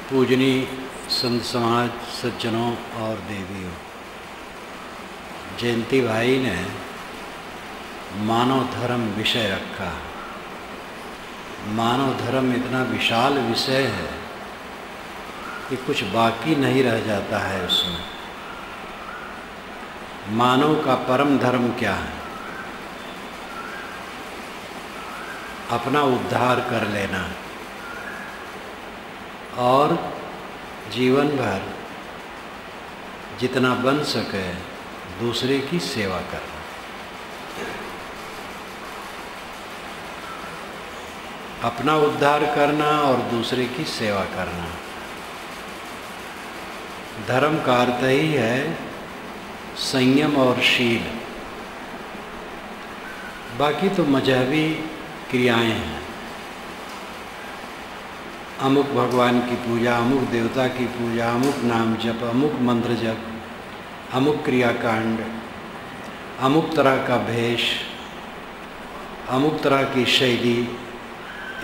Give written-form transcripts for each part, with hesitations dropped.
पूजनीय संत समाज, सज्जनों और देवियों, जयंती भाई ने मानव धर्म विषय रखा। मानव धर्म इतना विशाल विषय है कि कुछ बाकी नहीं रह जाता है उसमें। मानव का परम धर्म क्या है? अपना उद्धार कर लेना और जीवन भर जितना बन सके दूसरे की सेवा करना। अपना उद्धार करना और दूसरे की सेवा करना। धर्म का अर्थ ही है संयम और शील। बाकी तो मजहबी क्रियाएं हैं। अमुक भगवान की पूजा, अमुक देवता की पूजा, अमुक नाम जप, अमुक मंत्र जप, अमुक क्रियाकांड, अमुक तरह का भेष, अमुक तरह की शैली,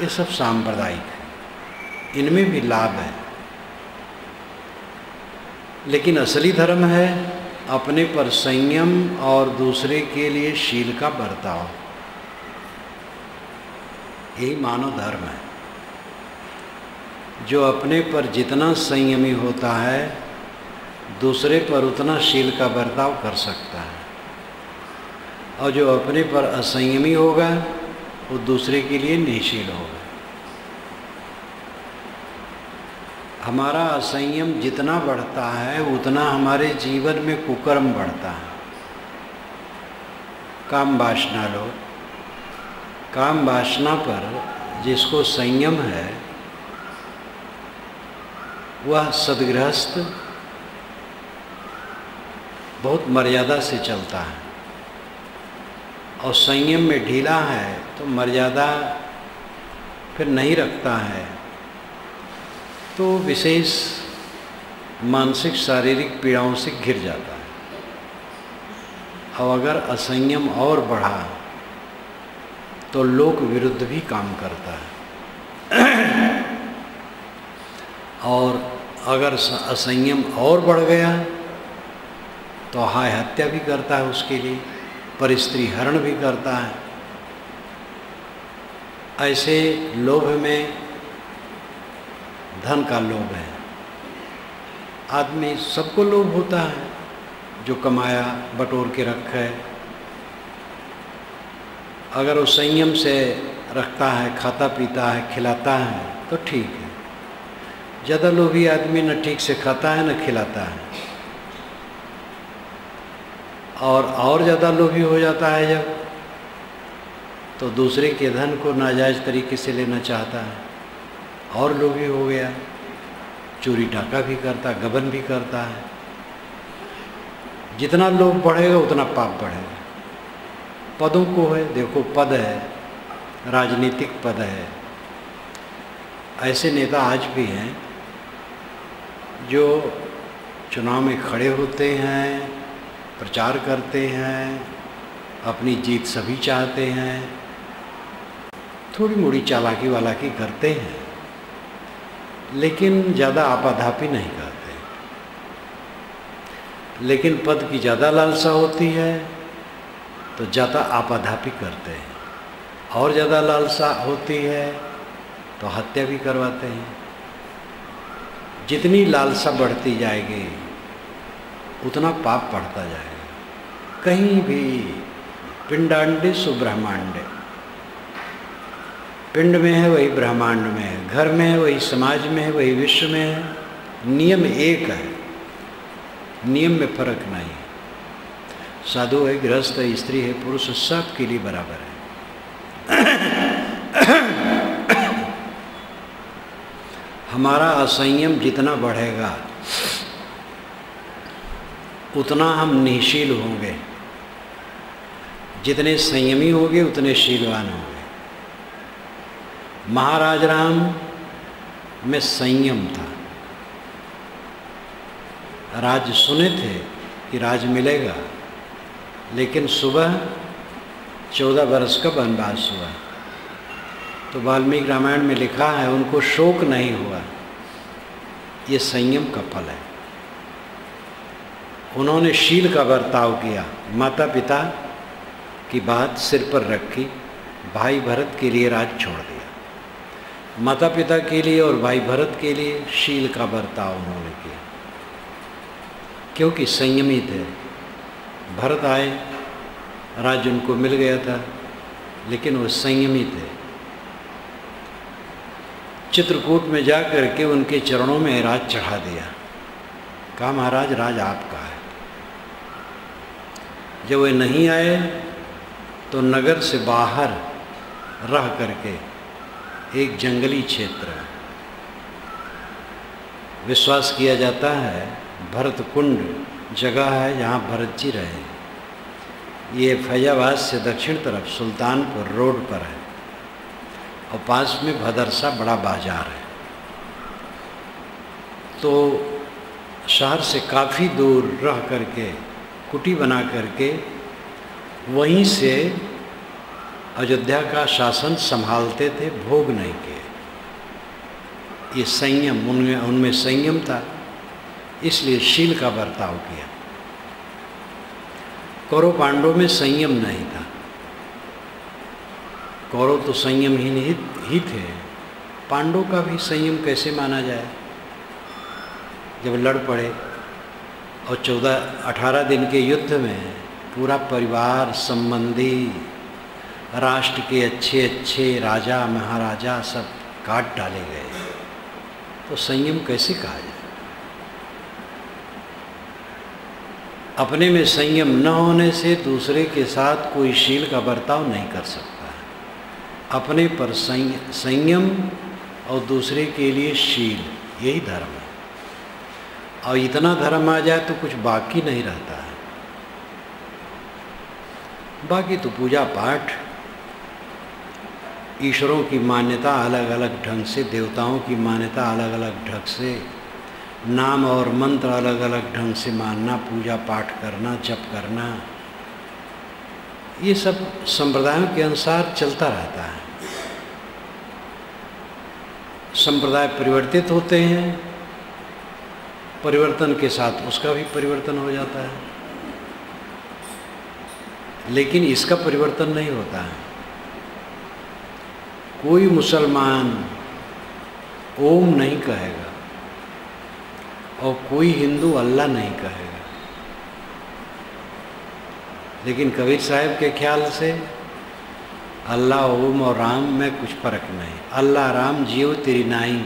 ये सब सांप्रदायिक है। इनमें भी लाभ है, लेकिन असली धर्म है अपने पर संयम और दूसरे के लिए शील का बर्ताव। यही मानव धर्म है। जो अपने पर जितना संयमी होता है दूसरे पर उतना शील का बर्ताव कर सकता है, और जो अपने पर असंयमी होगा वो दूसरे के लिए निःशील होगा। हमारा असंयम जितना बढ़ता है उतना हमारे जीवन में कुकर्म बढ़ता है। काम वासना लो, काम वासना पर जिसको संयम है वह सद्गृहस्थ बहुत मर्यादा से चलता है, और संयम में ढीला है तो मर्यादा फिर नहीं रखता है, तो विशेष मानसिक शारीरिक पीड़ाओं से घिर जाता है। और अगर असंयम और बढ़ा तो लोक विरुद्ध भी काम करता है, और अगर असंयम और बढ़ गया तो हाय हत्या भी करता है, उसके लिए परिस्त्री हरण भी करता है। ऐसे लोभ में, धन का लोभ है। आदमी सबको लोभ होता है, जो कमाया बटोर के रखे। अगर वो संयम से रखता है, खाता पीता है, खिलाता है तो ठीक है। ज़्यादा लोभी आदमी न ठीक से खाता है न खिलाता है, और ज़्यादा लोभी हो जाता है जब, तो दूसरे के धन को नाजायज़ तरीके से लेना चाहता है, और लोभी हो गया, चोरी डाका भी करता, गबन भी करता है। जितना लोभ बढ़ेगा उतना पाप बढ़ेगा। पदों को है, देखो पद है, राजनीतिक पद है। ऐसे नेता आज भी हैं जो चुनाव में खड़े होते हैं, प्रचार करते हैं, अपनी जीत सभी चाहते हैं, थोड़ी मोड़ी चालाकी वालाकी करते हैं, लेकिन ज़्यादा आपाधापी नहीं करते। लेकिन पद की ज़्यादा लालसा होती है तो ज़्यादा आपाधापी करते हैं, और ज़्यादा लालसा होती है तो हत्या भी करवाते हैं। जितनी लालसा बढ़ती जाएगी उतना पाप बढ़ता जाएगा। कहीं भी पिंडांडे सुब्रह्मांडे, पिंड में है वही ब्रह्मांड में है, घर में है वही समाज में है, वही विश्व में है। नियम एक है, नियम में फर्क नहीं। साधु है, गृहस्थ है, स्त्री है, पुरुष है, सब के लिए बराबर है। हमारा असंयम जितना बढ़ेगा उतना हम निःशील होंगे। जितने संयमी होंगे उतने शीलवान होंगे। महाराज राम में संयम था। राज सुने थे कि राज मिलेगा, लेकिन सुबह 14 वर्ष का वनवास हुआ। तो वाल्मीकि रामायण में लिखा है उनको शोक नहीं हुआ, ये संयम का फल है। उन्होंने शील का बर्ताव किया, माता पिता की बात सिर पर रखी, भाई भरत के लिए राज छोड़ दिया। माता पिता के लिए और भाई भरत के लिए शील का बर्ताव उन्होंने किया, क्योंकि संयमी थे। भरत आए, राज्य उनको मिल गया था, लेकिन वो संयमी थे। चित्रकूट में जा कर के उनके चरणों में राज चढ़ा दिया, कहा महाराज राज आपका है। जब वे नहीं आए तो नगर से बाहर रह करके एक जंगली क्षेत्र है, विश्वास किया जाता है भरत कुंड जगह है जहाँ भरत जी रहे। ये फैजाबाद से दक्षिण तरफ सुल्तानपुर रोड पर है और पास में भदरसा बड़ा बाजार है। तो शहर से काफ़ी दूर रह करके कुटी बना करके वहीं से अयोध्या का शासन संभालते थे, भोग नहीं किए। ये संयम उनमें संयम था, इसलिए शील का बर्ताव किया। कौरव पांडवों में संयम नहीं था। कौरव तो संयमहीन ही थे, पांडवों का भी संयम कैसे माना जाए। जब लड़ पड़े और 14-18 दिन के युद्ध में पूरा परिवार संबंधी राष्ट्र के अच्छे अच्छे राजा महाराजा सब काट डाले गए, तो संयम कैसे कहा जाए। अपने में संयम न होने से दूसरे के साथ कोई शील का बर्ताव नहीं कर सकता है। अपने पर संयम और दूसरे के लिए शील, यही धर्म है। और इतना धर्म आ जाए तो कुछ बाकी नहीं रहता है। बाकी तो पूजा पाठ, ईश्वरों की मान्यता अलग अलग ढंग से, देवताओं की मान्यता अलग अलग ढंग से, नाम और मंत्र अलग अलग ढंग से मानना, पूजा पाठ करना, जप करना, ये सब संप्रदायों के अनुसार चलता रहता है। संप्रदाय परिवर्तित होते हैं, परिवर्तन के साथ उसका भी परिवर्तन हो जाता है, लेकिन इसका परिवर्तन नहीं होता है। कोई मुसलमान ओम नहीं कहेगा और कोई हिंदू अल्लाह नहीं कहेगा, लेकिन कबीर साहब के ख्याल से अल्लाह ओम और राम में कुछ फर्क नहीं। अल्लाह राम जियो तेरी नाई,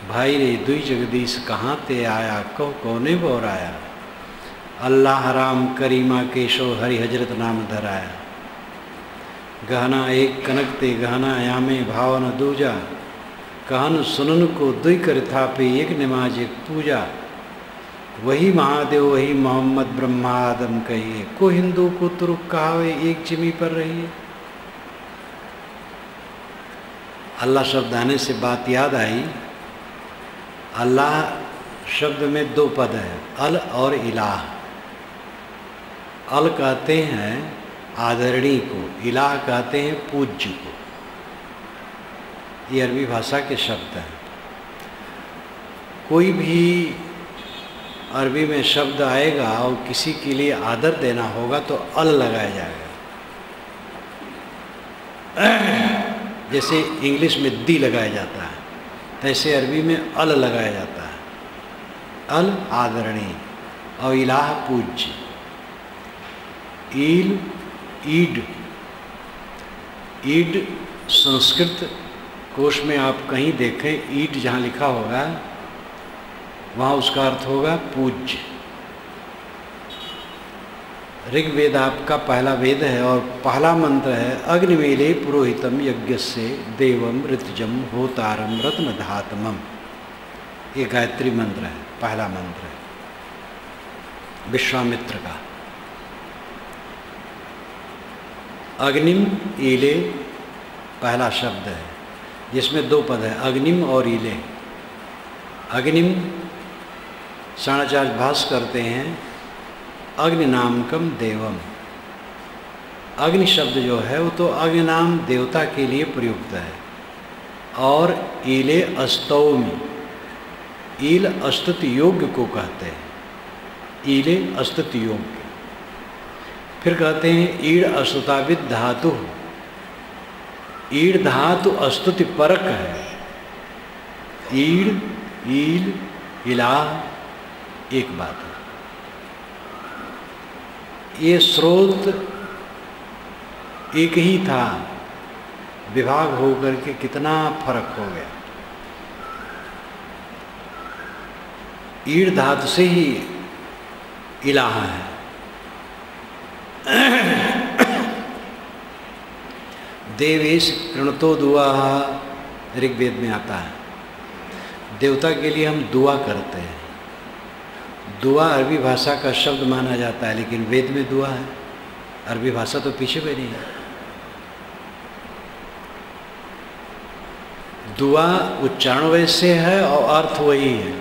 भाई रे दुई जगदीश कहाँ ते आया, कहो कौने बोर आया। अल्लाह राम करीमा केशव हरि हजरत नाम धराया, गहना एक कनक ते गहना यामे भावन दूजा, कहन सुनन को दुई कर था पे एक नमाज एक पूजा। वही महादेव वही मोहम्मद ब्रह्मा आदम कहिए, को हिंदू को तुरुक कहावे एक जिमी पर रहिए। अल्लाह शब्द आने से बात याद आई। अल्लाह शब्द में दो पद है, अल और इलाह। अल कहते हैं आदरणीय को, इलाह कहते हैं पूज्य को। ये अरबी भाषा के शब्द हैं। कोई भी अरबी में शब्द आएगा और किसी के लिए आदर देना होगा तो अल लगाया जाएगा। जैसे इंग्लिश में दी लगाया जाता है, तैसे अरबी में अल लगाया जाता है। अल आदरणीय और इलाह पूज्य। ईल ईड, ईड संस्कृत कोश में आप कहीं देखें ईड जहाँ लिखा होगा वहाँ उसका अर्थ होगा पूज्य। ऋग्वेद आपका पहला वेद है और पहला मंत्र है अग्निवेले पुरोहितम यज्ञस्य देवम ऋतजम होतारम रत्नधातमम। ये गायत्री मंत्र है, पहला मंत्र है विश्वामित्र का। अग्निम ईले पहला शब्द है जिसमें दो पद है, अग्निम और ईले। अग्निम शरणाचार्य भाष्य करते हैं अग्नि नामकम देवम। अग्नि शब्द जो है वो तो अग्नि नाम देवता के लिए प्रयुक्त है। और ईले अस्तौमी, ईल अस्तुति योग्य को कहते हैं, ईले अस्तुति योग्य। फिर कहते हैं ईड़ अस्तुताविद धातु, ईड़ धातु अस्तुति परक है। ईड़, ईल, इलाह एक बात है। ये स्रोत एक ही था, विभाग होकर के कितना फर्क हो गया। ईड़ धातु से ही इलाह है। देवेश कृणतो दुआ ऋग्वेद में आता है। देवता के लिए हम दुआ करते हैं। दुआ अरबी भाषा का शब्द माना जाता है, लेकिन वेद में दुआ है। अरबी भाषा तो पीछे भी नहीं है। दुआ उच्चारण वैसे है और अर्थ वही है।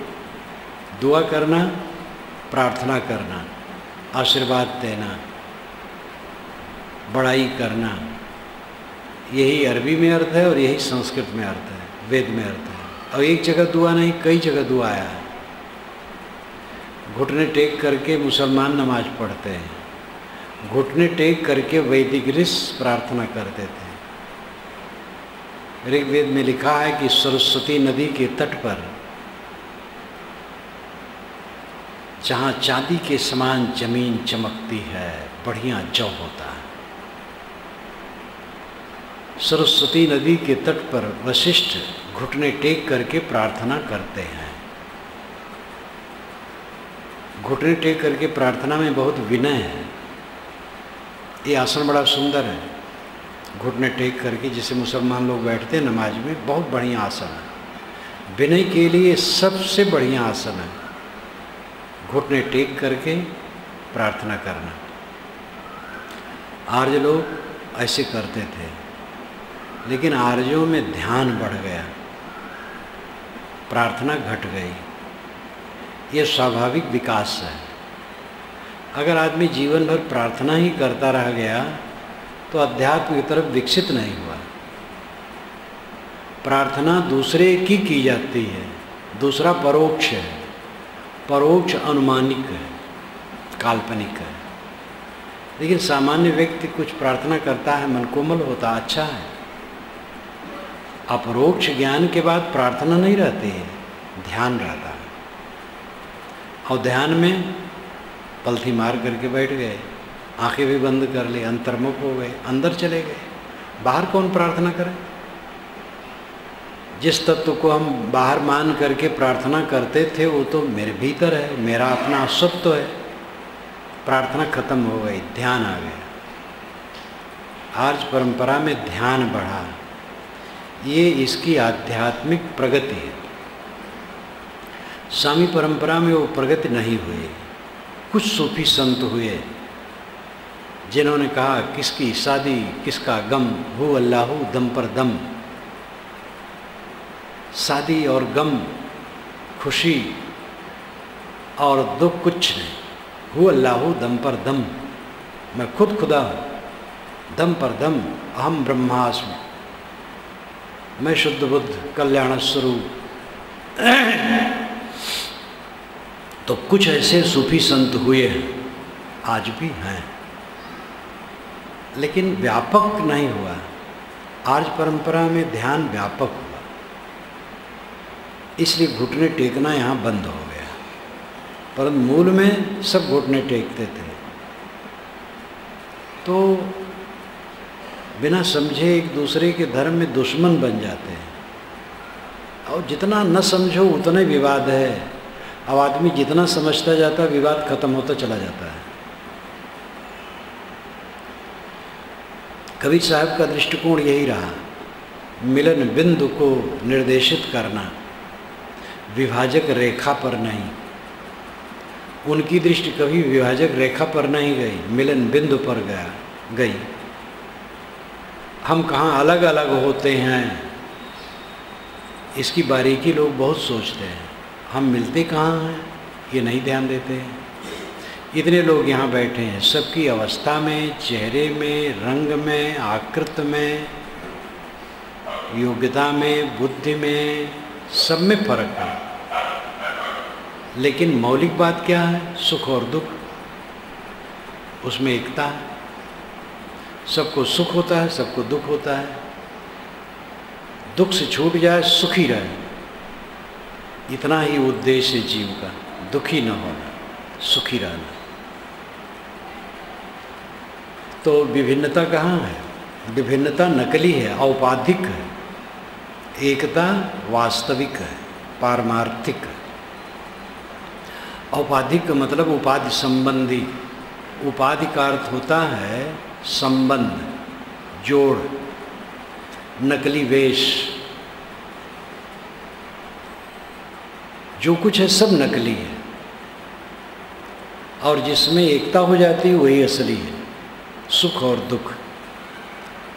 दुआ करना, प्रार्थना करना, आशीर्वाद देना, बड़ाई करना, यही अरबी में अर्थ है और यही संस्कृत में अर्थ है, वेद में अर्थ है। और एक जगह दुआ नहीं, कई जगह दुआ आया है। घुटने टेक करके मुसलमान नमाज पढ़ते हैं, घुटने टेक करके वैदिक ऋषि प्रार्थना करते थे। ऋग्वेद में लिखा है कि सरस्वती नदी के तट पर जहाँ चांदी के समान जमीन चमकती है, बढ़िया जौ होता है। सरस्वती नदी के तट पर वशिष्ठ घुटने टेक करके प्रार्थना करते हैं। घुटने टेक करके प्रार्थना में बहुत विनय है। ये आसन बड़ा सुंदर है, घुटने टेक करके जिसे मुसलमान लोग बैठते हैं नमाज में, बहुत बढ़िया आसन है। विनय के लिए सबसे बढ़िया आसन है घुटने टेक करके प्रार्थना करना। आर्य लोग ऐसे करते थे, लेकिन आर्यों में ध्यान बढ़ गया, प्रार्थना घट गई। ये स्वाभाविक विकास है। अगर आदमी जीवन भर प्रार्थना ही करता रह गया तो अध्यात्म की तरफ विकसित नहीं हुआ। प्रार्थना दूसरे की जाती है, दूसरा परोक्ष है। परोक्ष अनुमानिक है, काल्पनिक है। लेकिन सामान्य व्यक्ति कुछ प्रार्थना करता है, मन कोमल होता, अच्छा है। अपरोक्ष ज्ञान के बाद प्रार्थना नहीं रहती है, ध्यान रहता है। और ध्यान में पलथी मार करके बैठ गए, आंखें भी बंद कर ली, अंतर्मुख हो गए, अंदर चले गए। बाहर कौन प्रार्थना करे? जिस तत्व को हम बाहर मान करके प्रार्थना करते थे वो तो मेरे भीतर है, मेरा अपना सत्व है। प्रार्थना खत्म हो गई, ध्यान आ गया। आर्य परंपरा में ध्यान बढ़ा, ये इसकी आध्यात्मिक प्रगति है। स्वामी परंपरा में वो प्रगति नहीं हुई। कुछ सूफी संत हुए जिन्होंने कहा किसकी शादी किसका गम, हु अल्लाहु दम पर दम। शादी और गम, खुशी और दुख कुछ नहीं, हु अल्लाहु दम पर दम। मैं खुद खुदा हूँ, दम पर दम, अहम ब्रह्मास्मि, मैं शुद्ध बुद्ध कल्याण स्वरूप। तो कुछ ऐसे सूफी संत हुए हैं, आज भी हैं, लेकिन व्यापक नहीं हुआ। आर्य परंपरा में ध्यान व्यापक हुआ, इसलिए घुटने टेकना यहाँ बंद हो गया। परंतु मूल में सब घुटने टेकते थे। तो बिना समझे एक दूसरे के धर्म में दुश्मन बन जाते हैं। और जितना न समझो उतना ही विवाद है। अब आदमी जितना समझता जाता है विवाद खत्म होता चला जाता है। कबीर साहब का दृष्टिकोण यही रहा, मिलन बिंदु को निर्देशित करना, विभाजक रेखा पर नहीं। उनकी दृष्टि कभी विभाजक रेखा पर नहीं गई, मिलन बिंदु पर गई। हम कहाँ अलग अलग होते हैं, इसकी बारीकी लोग बहुत सोचते हैं। हम मिलते कहाँ हैं ये नहीं ध्यान देते हैं। इतने लोग यहाँ बैठे हैं, सबकी अवस्था में, चेहरे में, रंग में, आकृति में, योग्यता में, बुद्धि में, सब में फर्क है। लेकिन मौलिक बात क्या है? सुख और दुख, उसमें एकता है। सबको सुख होता है, सबको दुख होता है। दुख से छूट जाए, सुखी रहे, इतना ही उद्देश्य है जीव का। दुखी न होना, सुखी रहना। तो विभिन्नता कहाँ है? विभिन्नता नकली है, औपाधिक है। एकता वास्तविक है, पारमार्थिक है। औपाधिक का मतलब उपाधि संबंधी। उपाधि का अर्थ होता है संबंध, जोड़, नकली वेश। जो कुछ है सब नकली है, और जिसमें एकता हो जाती है वही असली है। सुख और दुख,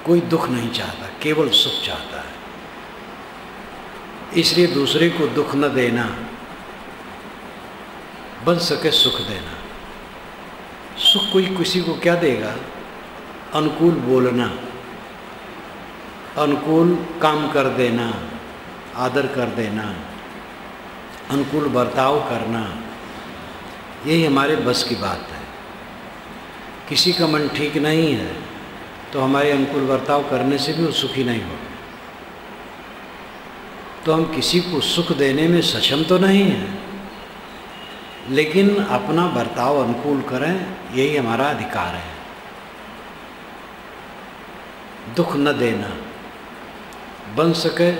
कोई दुख नहीं चाहता, केवल सुख चाहता है। इसलिए दूसरे को दुख न देना, बन सके सुख देना। सुख कोई किसी को क्या देगा? अनुकूल बोलना, अनुकूल काम कर देना, आदर कर देना, अनुकूल बर्ताव करना, यही हमारे बस की बात है। किसी का मन ठीक नहीं है तो हमारे अनुकूल बर्ताव करने से भी वो सुखी नहीं होगा। तो हम किसी को सुख देने में सक्षम तो नहीं हैं, लेकिन अपना बर्ताव अनुकूल करें, यही हमारा अधिकार है। दुख न देना, बन सके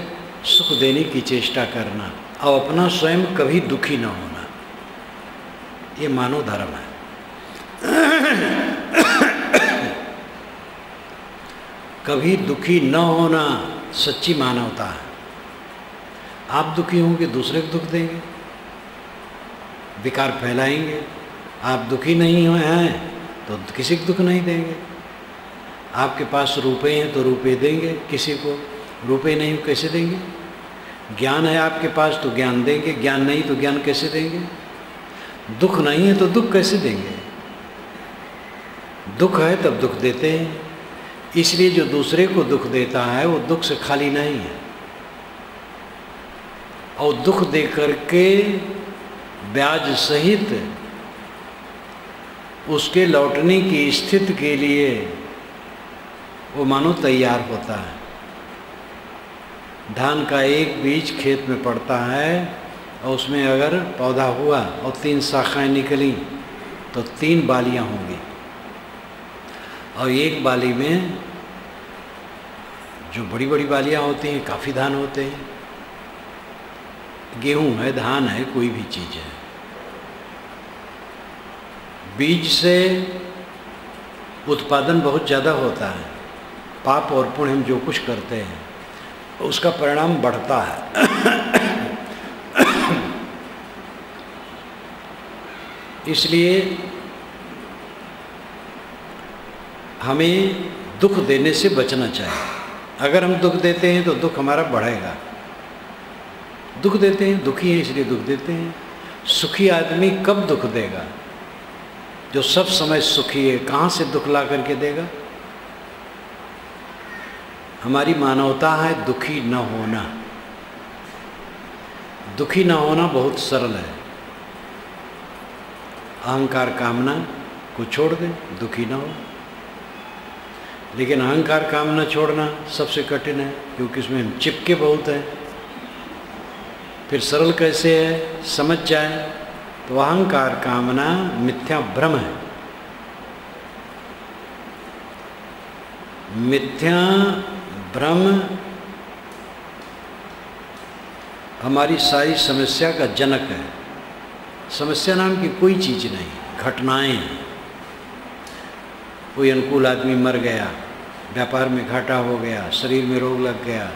सुख देने की चेष्टा करना, और अपना स्वयं कभी दुखी न होना, ये मानव धर्म है। कभी दुखी न होना सच्ची मानवता है। आप दुखी होंगे, दूसरे को दुख देंगे, विकार फैलाएंगे। आप दुखी नहीं हुए हैं तो किसी को दुख नहीं देंगे। आपके पास रुपए हैं तो रुपए देंगे किसी को, रुपए नहीं हो कैसे देंगे? ज्ञान है आपके पास तो ज्ञान देंगे, ज्ञान नहीं तो ज्ञान कैसे देंगे? दुख नहीं है तो दुख कैसे देंगे? दुख है तब दुख देते हैं। इसलिए जो दूसरे को दुख देता है वो दुख से खाली नहीं है, और दुख दे करके ब्याज सहित उसके लौटने की स्थिति के लिए वो मानो तैयार होता है। धान का एक बीज खेत में पड़ता है और उसमें अगर पौधा हुआ और 3 शाखाएं निकली तो 3 बालियां होंगी, और एक बाली में जो बड़ी बड़ी बालियां होती हैं काफ़ी धान होते हैं। गेहूं है, धान है, कोई भी चीज़ है। बीज से उत्पादन बहुत ज़्यादा होता है। पाप और पुण्य हम जो कुछ करते हैं उसका परिणाम बढ़ता है। इसलिए हमें दुख देने से बचना चाहिए। अगर हम दुख देते हैं तो दुख हमारा बढ़ेगा। दुख देते हैं, दुखी है इसलिए दुख देते हैं। सुखी आदमी कब दुख देगा? जो सब समय सुखी है, कहाँ से दुख ला करके देगा? हमारी मानवता है दुखी न होना। दुखी न होना बहुत सरल है। अहंकार कामना को छोड़ दें, दुखी न हो। लेकिन अहंकार कामना छोड़ना सबसे कठिन है, क्योंकि इसमें हम चिपके बहुत हैं। फिर सरल कैसे है? समझ जाए तो अहंकार कामना मिथ्या भ्रम है। मिथ्या भ्रम हमारी सारी समस्या का जनक है। समस्या नाम की कोई चीज़ नहीं, घटनाएं हैं। कोई अनुकूल आदमी मर गया, व्यापार में घाटा हो गया, शरीर में रोग लग गया,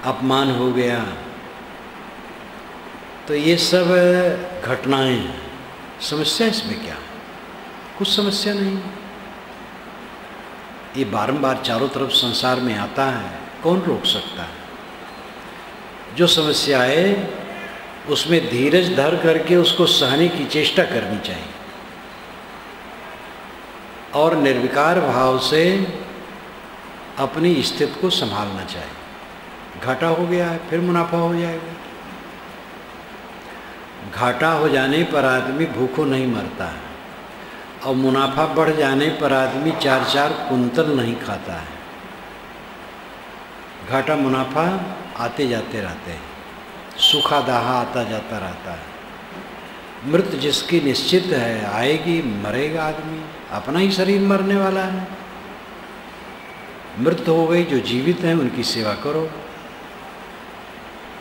अपमान हो गया, तो ये सब घटनाएं हैं। समस्या इसमें क्या है? कुछ समस्या नहीं। ये बारंबार चारों तरफ संसार में आता है, कौन रोक सकता है? जो समस्या है उसमें धीरज धर करके उसको सहने की चेष्टा करनी चाहिए, और निर्विकार भाव से अपनी स्थिति को संभालना चाहिए। घाटा हो गया है, फिर मुनाफा हो जाएगा। घाटा हो जाने पर आदमी भूखों नहीं मरता है, और मुनाफा बढ़ जाने पर आदमी 4-4 कुंतल नहीं खाता है। घाटा मुनाफा आते जाते रहते हैं, सूखा दाहा आता जाता रहता है। मृत्यु जिसकी निश्चित है आएगी, मरेगा आदमी, अपना ही शरीर मरने वाला है। मृत्यु हो गई, जो जीवित हैं उनकी सेवा करो।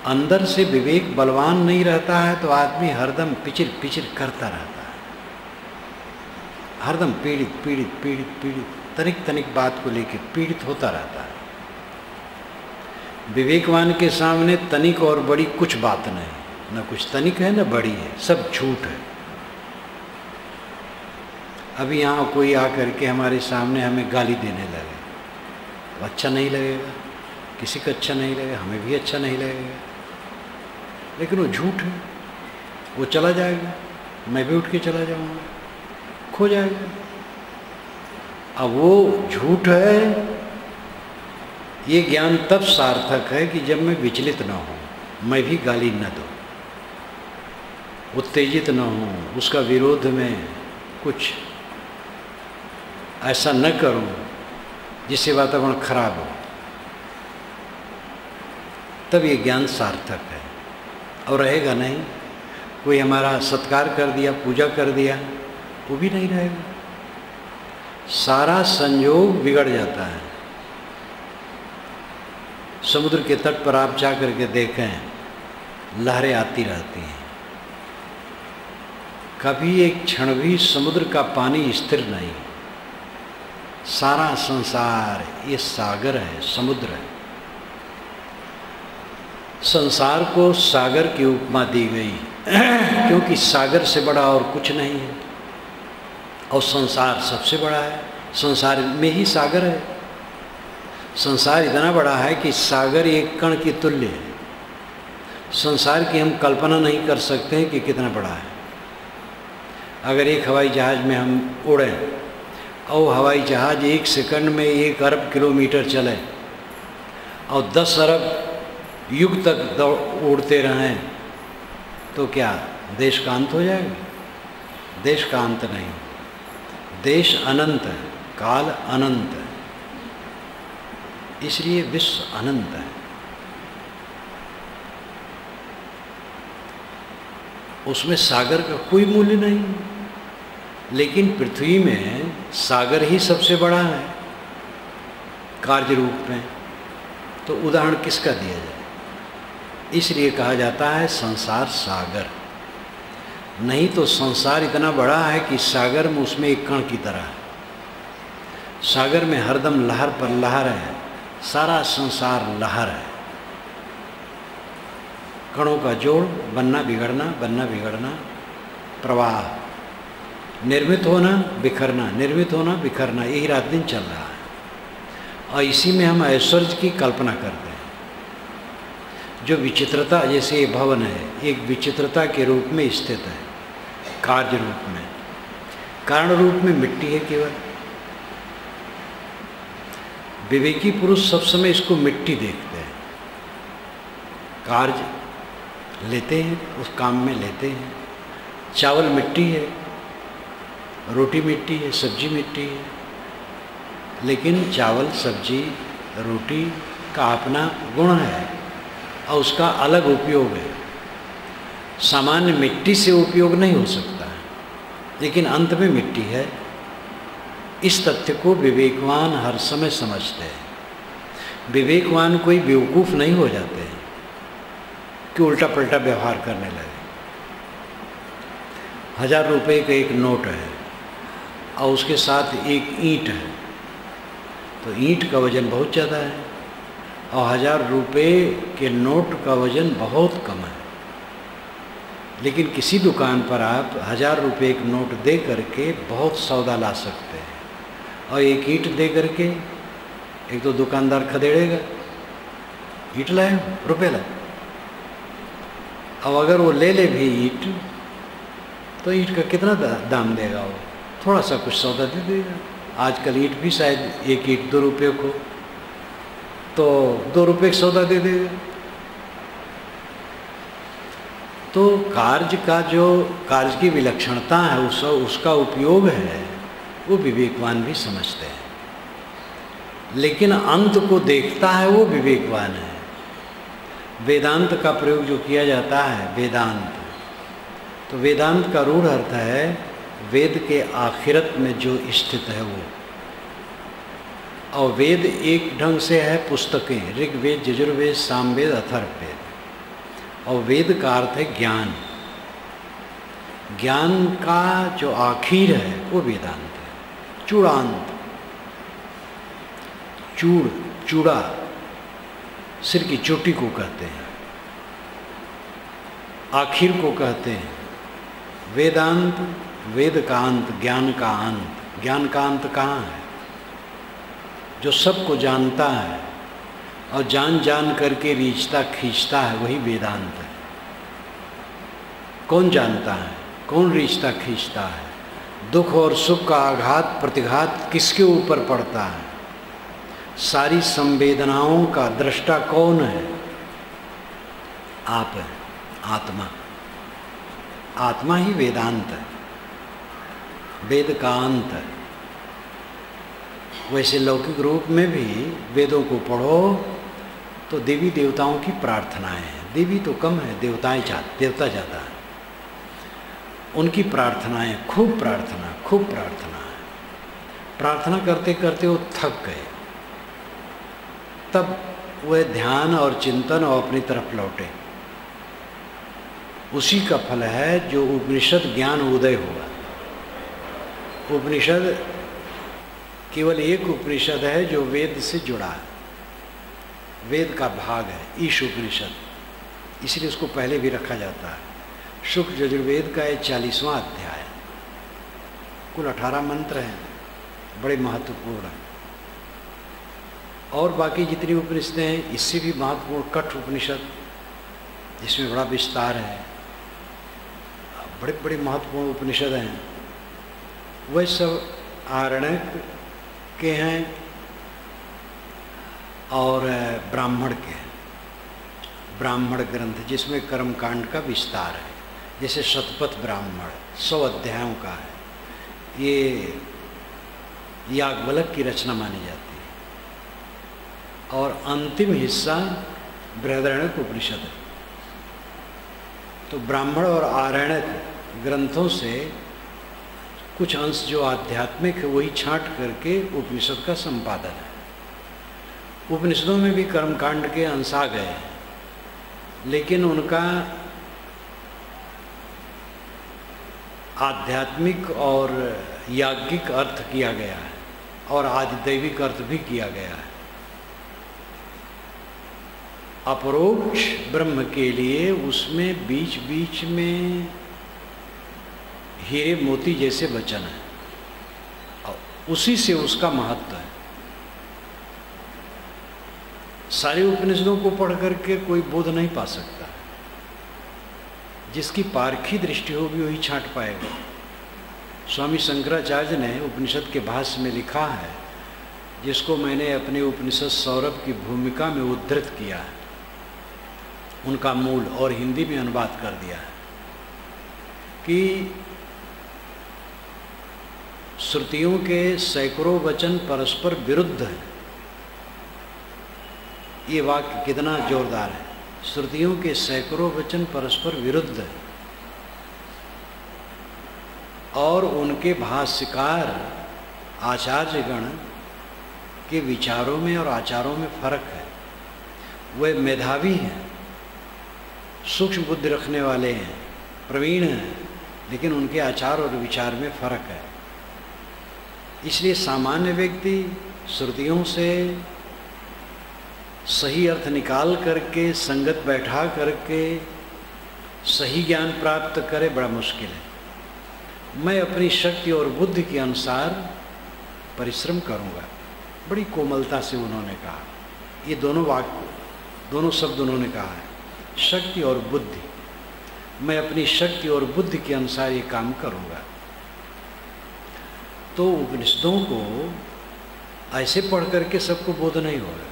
अंदर से विवेक बलवान नहीं रहता है तो आदमी हरदम पिचिर पिचिर करता रहता है, हरदम पीड़ित पीड़ित पीड़ित पीड़ित, तनिक तनिक बात को लेकर पीड़ित होता रहता है। विवेकवान के सामने तनिक और बड़ी कुछ बात नहीं, न कुछ तनिक है न बड़ी है, सब झूठ है। अभी यहाँ कोई आकर के हमारे सामने हमें गाली देने लगे तो अच्छा नहीं लगेगा, किसी को अच्छा नहीं लगेगा, हमें भी अच्छा नहीं लगेगा, लेकिन वो झूठ है, वो चला जाएगा, मैं भी उठ के चला जाऊंगा, खो जाएगा। अब वो झूठ है, ये ज्ञान तब सार्थक है कि जब मैं विचलित न हूँ, मैं भी गाली न दूँ, उत्तेजित न हूँ, उसका विरोध में कुछ ऐसा न करूँ जिससे वातावरण खराब हो, तब ये ज्ञान सार्थक है। और रहेगा नहीं, कोई हमारा सत्कार कर दिया, पूजा कर दिया, वो भी नहीं रहेगा, सारा संयोग बिगड़ जाता है। समुद्र के तट पर आप जा करके देखें, लहरें आती रहती हैं, कभी एक क्षण भी समुद्र का पानी स्थिर नहीं। सारा संसार ये सागर है, समुद्र है। संसार को सागर की उपमा दी गई क्योंकि सागर से बड़ा और कुछ नहीं है, और संसार सबसे बड़ा है। संसार में ही सागर है। संसार इतना बड़ा है कि सागर एक कण की तुल्य है। संसार की हम कल्पना नहीं कर सकते हैं कि कितना बड़ा है। अगर एक हवाई जहाज़ में हम उड़ें और हवाई जहाज़ 1 सेकंड में 1 अरब किलोमीटर चले और 10 अरब युग तक उड़ते रहें तो क्या देश का अंत हो जाएगा? देश का अंत नहीं, देश अनंत है, काल अनंत है, इसलिए विश्व अनंत है। उसमें सागर का कोई मूल्य नहीं, लेकिन पृथ्वी में सागर ही सबसे बड़ा है कार्य रूप में। तो उदाहरण किसका दिया जाए? इसलिए कहा जाता है संसार सागर। नहीं तो संसार इतना बड़ा है कि सागर में उसमें एक कण की तरह है। सागर में हरदम लहर पर लहर है, सारा संसार लहर है। कणों का जोड़, बनना बिगड़ना, बनना बिगड़ना, प्रवाह, निर्मित होना बिखरना, निर्मित होना बिखरना, यही रात दिन चल रहा है। और इसी में हम ऐश्वर्य की कल्पना करते हैं। जो विचित्रता, जैसे ये भवन है, एक विचित्रता के रूप में स्थित है, कार्य रूप में। कारण रूप में मिट्टी है केवल। विवेकी पुरुष सब समय इसको मिट्टी देखते हैं, कार्य लेते हैं, उस काम में लेते हैं। चावल मिट्टी है, रोटी मिट्टी है, सब्जी मिट्टी है, लेकिन चावल, सब्जी, रोटी का अपना गुण है और उसका अलग उपयोग है। सामान्य मिट्टी से उपयोग नहीं हो सकता है, लेकिन अंत में मिट्टी है। इस तथ्य को विवेकवान हर समय समझते हैं। विवेकवान कोई बेवकूफ़ नहीं हो जाते हैं कि उल्टा पलटा व्यवहार करने लगे। 1000 रुपये का एक नोट है और उसके साथ एक ईंट है, तो ईंट का वजन बहुत ज़्यादा है और 1000 रुपये के नोट का वजन बहुत कम है। लेकिन किसी दुकान पर आप 1000 रुपये का नोट दे करके बहुत सौदा ला सकते हैं, और एक ईंट दे करके एक तो दुकानदार खदेड़ेगा, ईंट लाए रुपये लाए। अब अगर वो ले ले भी ईंट, तो ईंट का कितना दाम देगा? वो थोड़ा सा कुछ सौदा दे देगा। आजकल ईंट भी शायद एक ईंट 2 रुपये को, तो 2 रुपये का सौदा दे देगा। तो कार्य की विलक्षणता है, उसका उपयोग है, वो विवेकवान भी समझते हैं। लेकिन अंत को देखता है वो विवेकवान है। वेदांत का प्रयोग जो किया जाता है, वेदांत, तो वेदांत का रूढ़ अर्थ है वेद के आखिरत में जो स्थित है वो। और वेद एक ढंग से है पुस्तकें, ऋग्वेद, यजुर्वेद, सामवेद, अथर्ववेद। और वेद का अर्थ है ज्ञान। ज्ञान का जो आखिर है वो वेदांत है। चूड़ांत, चूड़ा सिर की चोटी को कहते हैं, आखिर को कहते हैं। वेदांत, वेद का अंत, ज्ञान का अंत। ज्ञान का अंत कहाँ है? जो सबको जानता है और जान करके रीझता खींचता है, वही वेदांत है। कौन जानता है, कौन रीझता खींचता है? दुख और सुख का आघात प्रतिघात किसके ऊपर पड़ता है? सारी संवेदनाओं का दृष्टा कौन है? आप है, आत्मा। आत्मा ही वेदांत है, वेद का अंत है। वैसे लौकिक रूप में भी वेदों को पढ़ो तो देवी देवताओं की प्रार्थनाएं हैं। देवी तो कम है, देवता ज़्यादा है। उनकी प्रार्थनाएं, खूब प्रार्थना है। प्रार्थना करते करते वो थक गए, तब वह ध्यान और चिंतन और अपनी तरफ लौटे। उसी का फल है जो उपनिषद ज्ञान उदय हुआ। उपनिषद केवल एक उपनिषद है जो वेद से जुड़ा है, वेद का भाग है, ईश उपनिषद, इसलिए उसको पहले भी रखा जाता है। शुक्ल यजुर्वेद का 40वां अध्याय, कुल 18 मंत्र हैं, बड़े महत्वपूर्ण हैं। और बाकी जितनी उपनिषदें हैं इससे भी महत्वपूर्ण कठ उपनिषद, जिसमें बड़ा विस्तार है, बड़े बड़े महत्वपूर्ण उपनिषद हैं। वह सब आरण्यक के हैं और ब्राह्मण के हैं। ब्राह्मण ग्रंथ जिसमें कर्मकांड का विस्तार है, जैसे शतपथ ब्राह्मण 100 अध्यायों का है, ये याज्ञवल्क्य की रचना मानी जाती है। और अंतिम हिस्सा बृहदारण्यक उपनिषद है। तो ब्राह्मण और आरण्यक ग्रंथों से कुछ अंश जो आध्यात्मिक है वही छांट करके उपनिषद का संपादन है। उपनिषदों में भी कर्मकांड के अंश आ गए हैं, लेकिन उनका आध्यात्मिक और याज्ञिक अर्थ किया गया है और आदिदैविक अर्थ भी किया गया है। अपरोक्ष ब्रह्म के लिए उसमें बीच बीच में हीरे मोती जैसे वचन है, और उसी से उसका महत्व है। सारे उपनिषदों को पढ़ करके कोई बोध नहीं पा सकता। जिसकी पारखी दृष्टि होगी वही छांट पाएगा। स्वामी शंकराचार्य ने उपनिषद के भाष्य में लिखा है, जिसको मैंने अपने उपनिषद सौरभ की भूमिका में उद्धृत किया है, उनका मूल और हिंदी में अनुवाद कर दिया है, कि श्रुतियों के सैकड़ों वचन परस्पर विरुद्ध हैं। ये वाक्य कितना जोरदार है। श्रुतियों के सैकड़ों वचन परस्पर विरुद्ध हैं और उनके भाष्यकार आचार्यगण के विचारों में और आचारों में फर्क है। वे मेधावी हैं, सूक्ष्म बुद्धि रखने वाले हैं, प्रवीण हैं, लेकिन उनके आचार और विचार में फर्क है। इसलिए सामान्य व्यक्ति श्रुतियों से सही अर्थ निकाल करके, संगत बैठा करके सही ज्ञान प्राप्त करे, बड़ा मुश्किल है। मैं अपनी शक्ति और बुद्धि के अनुसार परिश्रम करूँगा। बड़ी कोमलता से उन्होंने कहा। ये दोनों वाक्य, दोनों शब्द उन्होंने कहा है, शक्ति और बुद्धि। मैं अपनी शक्ति और बुद्धि के अनुसार ये काम करूँगा। तो उपनिषदों को ऐसे पढ़ करके सबको बोध नहीं होगा।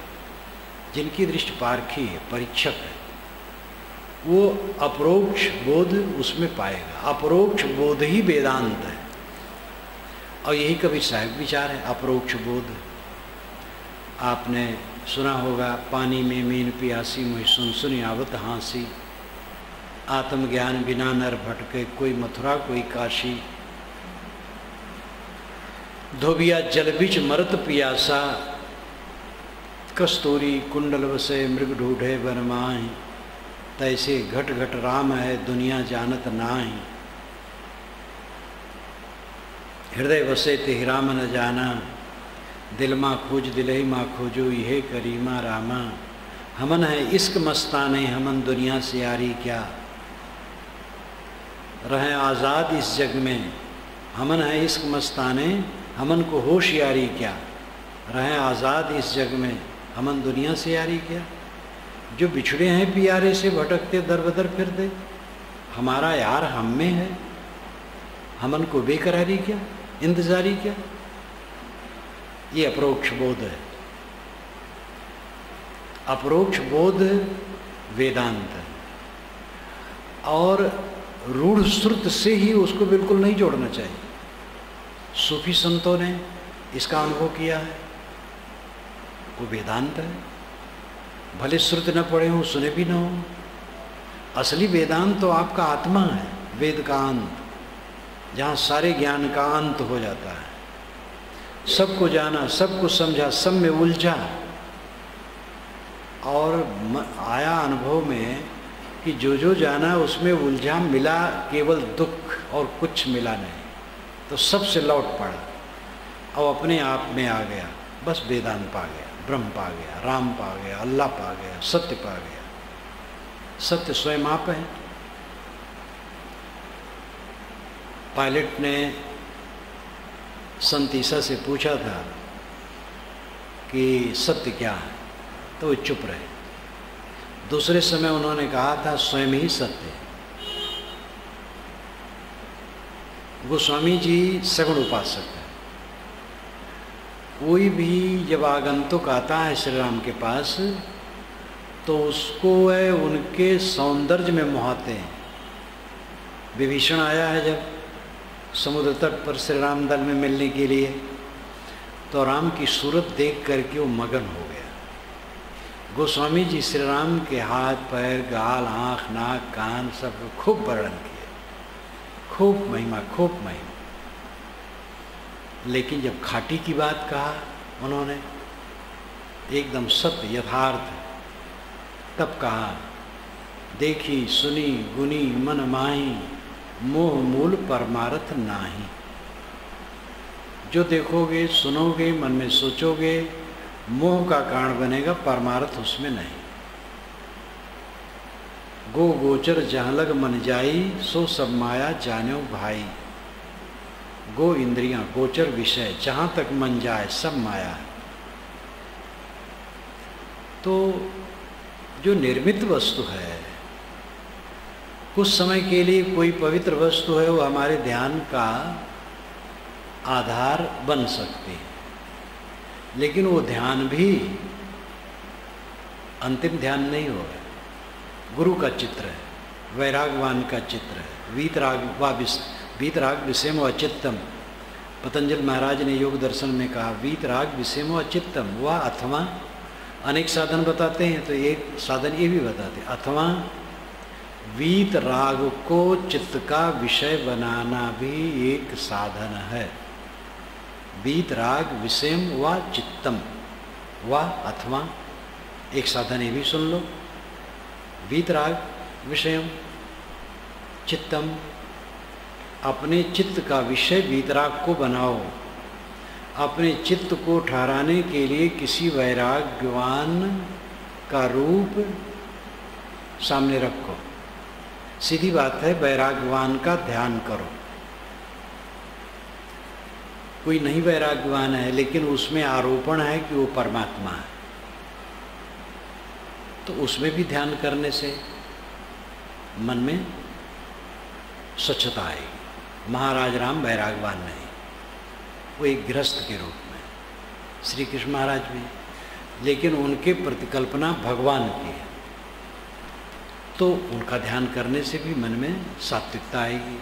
जिनकी दृष्टि पारखी है, परीक्षक है, वो अपरोक्ष बोध उसमें पाएगा। अपरोक्ष बोध ही वेदांत है, और यही कबीर साहब विचार है, अपरोक्ष बोध। आपने सुना होगा, पानी में मीन पियासी मुझे सुन सुन आवत हाँसी, आत्मज्ञान बिना नर भटके, कोई मथुरा कोई काशी, धोबिया जल बिच मरत पियासा, कस्तूरी कुंडल बसे मृग ढूढ़े बनमाही, तैसे घट घट राम है दुनिया जानत नाही, हृदय बसे ते राम न जाना, दिल माँ खोज दिलही माँ खोजो ये करीमा रामा, हमन है इश्क मस्ताने हमन दुनिया से यारी क्या, रहें आज़ाद इस जग में, हमन है इश्क मस्ताने हमन को होशियारी क्या, रहें आज़ाद इस जग में हमन दुनिया से यारी क्या। जो बिछड़े हैं प्यारे से भटकते दर बदर फिरते, हमारा यार हम में है, हमन को बेकरारी क्या, इंतजारी क्या। ये अपरोक्ष बोध है। अपरोक्ष बोध वेदांत है, और रूढ़ श्रुत से ही उसको बिल्कुल नहीं जोड़ना चाहिए। सूफी संतों ने इसका अनुभव किया है, वो वेदांत है। भले श्रुत न पढ़े हो, सुने भी न हो, असली वेदांत तो आपका आत्मा है, वेद का अंत, जहाँ सारे ज्ञान का अंत हो जाता है। सबको जाना, सबको समझा, सब में उलझा, और आया अनुभव में कि जो जो जाना उसमें उलझा, मिला केवल दुख और कुछ मिला नहीं, तो सबसे लौट पड़ा और अपने आप में आ गया। बस वेदांत पा गया, ब्रह्म पा गया, राम पा गया, अल्लाह पा गया, सत्य पा गया। सत्य स्वयं आप है। पायलट ने संत ईसा से पूछा था कि सत्य क्या है, तो वो चुप रहे। दूसरे समय उन्होंने कहा था स्वयं ही सत्य है। गोस्वामी जी सगुण उपासक है। कोई भी जब आगंतुक आता है श्री राम के पास, तो उसको है उनके सौंदर्य में मोहाते हैं। विभीषण आया है जब समुद्र तट पर श्री राम दल में मिलने के लिए, तो राम की सूरत देख करके वो मगन हो गया। गोस्वामी जी श्री राम के हाथ पैर गाल आँख नाक कान सब खूब वर्णन किए, खूब महिमा, खूब महिमा। लेकिन जब खाटी की बात कहा उन्होंने, एकदम सत्य यथार्थ, तब कहा देखी सुनी गुनी मन माही, मोह मूल परमार्थ नाही। जो देखोगे सुनोगे मन में सोचोगे, मोह का कारण बनेगा, परमार्थ उसमें नहीं। गो गोचर जहाँ लग मन जाई, सो सब माया जान्यो भाई। गो इंद्रियां, गोचर विषय, जहाँ तक मन जाए सब माया है। तो जो निर्मित वस्तु है, कुछ समय के लिए कोई पवित्र वस्तु है, वो हमारे ध्यान का आधार बन सकती है, लेकिन वो ध्यान भी अंतिम ध्यान नहीं होगा। गुरु का चित्र है, वैरागवान का चित्र है, वीतराग विषयमो अचित्तम। पतंजलि महाराज ने योग दर्शन में कहा वीतराग विषयमो अचित्तम, वह अथवा अनेक साधन बताते हैं, तो एक साधन ये भी बताते हैं, अथवा वीत राग को चित्त का विषय बनाना भी एक साधन है। वीत राग विषयम व चित्तम, व अथवा एक साधन ये भी सुन लो, वीत राग विषयम चित्तम, अपने चित्त का विषय वीतराग को बनाओ। अपने चित्त को ठहराने के लिए किसी वैराग्यवान का रूप सामने रखो। सीधी बात है, वैराग्यवान का ध्यान करो। कोई नहीं वैराग्यवान है, लेकिन उसमें आरोपण है कि वो परमात्मा है, तो उसमें भी ध्यान करने से मन में स्वच्छता आएगी। महाराज राम वैरागवान नहीं, वो एक गृहस्थ के रूप में, श्री कृष्ण महाराज भी, लेकिन उनके प्रतिकल्पना भगवान की है। तो उनका ध्यान करने से भी मन में सात्विकता आएगी,